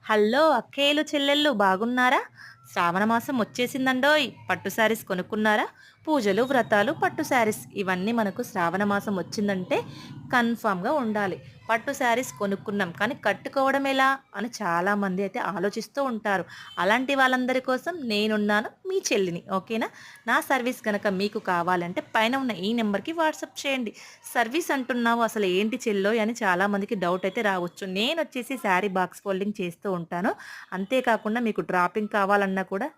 Hello అక్కేలు చెల్లెళ్ళు బాగున్నారా? శ్రావణ మాసం వచ్చేసిందండోయ్! పట్టు శారీస్ కొనుక్కున్నారా? పూజలు, వ్రతాలు, పట్టు శారీస్ ఇవన్నీ మనకు శ్రావణ మాసం వచ్చిందంటే కన్ఫామ్‌గా ఉండాలి. పట్టు శారీస్ కొనుక్కున్నాం. కానీ కట్టుకోవడం ఎలా? అని చాలామంది అయితే ఆలోచిస్తూ ఉంటారు. అలాంటి వాళ్ళందరి కోసం నేనున్నాను మీ చెల్లిని. ఓకేనా? నా సర్వీస్ గనక మీకు కావాలంటే పైన ఉన్న ఈ నెంబర్‌కి వాట్సాప్ చేయండి. సర్వీస్ అంటున్నావు అసలు ఏంటి చెల్లోయ్ అని చాలామందికి డౌట్ అయితే రావచ్చు. నేనొచ్చేసి శారీ బాక్స్ ఫోల్డింగ్ చేస్తూ ఉంటాను. అంతే కాకుండా మీకు డ్రాపింగ్ కావాలన్నా కూడా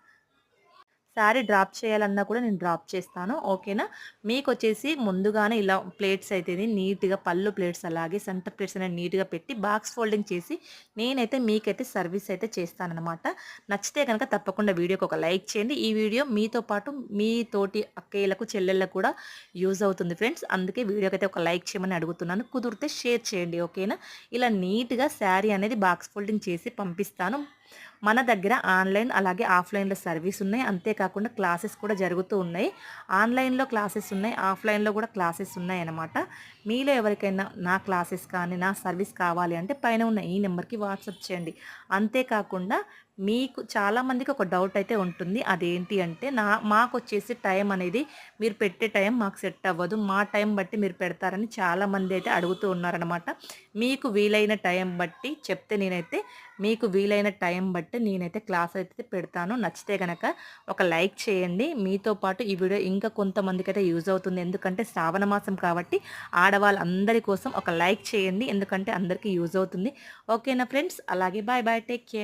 శారీ డ్రాప్ చేయాలన్నా కూడా నేను డ్రాప్ చేస్తాను. ఓకేనా? మీకొచ్చేసి ముందుగానే ఇలా ప్లేట్స్ అయితేని నీట్‌గా పళ్ళు ప్లేట్స్ అలాగే సెంటర్ ప్లేట్స్ అనేవి నీట్‌గా పెట్టి బాక్స్ ఫోల్డింగ్ చేసి నేనైతే మీకైతే సర్వీస్ అయితే చేస్తాననమాట. నచ్చితే గనక తప్పకుండా వీడియోకి ఒక లైక్ చేయండి. ఈ వీడియో మీతో పాటు మీ తోటి అక్కయ్యలకు, చెల్లెళ్ళకు కూడా యూజ్ అవుతుంది ఫ్రెండ్స్. అందుకే వీడియోకైతే ఒక లైక్ చేయమని అడుగుతున్నాను. కుదిరితే షేర్ చేయండి. ఓకేనా? ఇలా నీట్‌గా శారీ అనేది బాక్స్ ఫోల్డింగ్ చేసి పంపిస్తాను. మన దగ్గర ఆన్‌లైన్ అలాగే ఆఫ్‌లైన్‌లో సర్వీస్ ఉన్నాయి. అంతే కాకుండా క్లాసెస్ కూడా జరుగుతూ ఉన్నాయి. ఆన్‌లైన్‌లో క్లాసెస్ ఉన్నాయి. ఆఫ్‌లైన్‌లో కూడా క్లాసెస్ ఉన్నాయన్నమాట. మీలో ఎవరికైనా నా క్లాసెస్ కానీ, నా సర్వీస్ కావాలి అంటే పైన ఉన్న ఈ నెంబర్‌కి వాట్సాప్ చేయండి. అంతే కాకుండా మీకు చాలామందికి ఒక డౌట్ అయితే ఉంటుంది. అదేంటి అంటే మాకొచ్చేసి టైం అనేది మీరు పెట్టే టైం మాకు సెట్ అవ్వదు. మా టైం బట్టి మీరు పెడతారని చాలామంది అయితే అడుగుతూ ఉన్నారనమాట. మీకు వీలైన టైం బట్టి చెప్తే నేనైతే మీకు వీలైన టైం బట్టి నేనైతే క్లాస్ అయితే పెడతాను. నచ్చితే గనక ఒక లైక్ చేయండి. మీతో పాటు ఈ వీడియో ఇంకా కొంతమందికైతే యూజ్ అవుతుంది. ఎందుకంటే శ్రావణ మాసం కాబట్టి ఆడవాళ్ళందరి కోసం ఒక లైక్ చేయండి. ఎందుకంటే అందరికీ యూజ్ అవుతుంది. ఓకేనా ఫ్రెండ్స్? అలాగే బాయ్ బాయ్. Take care.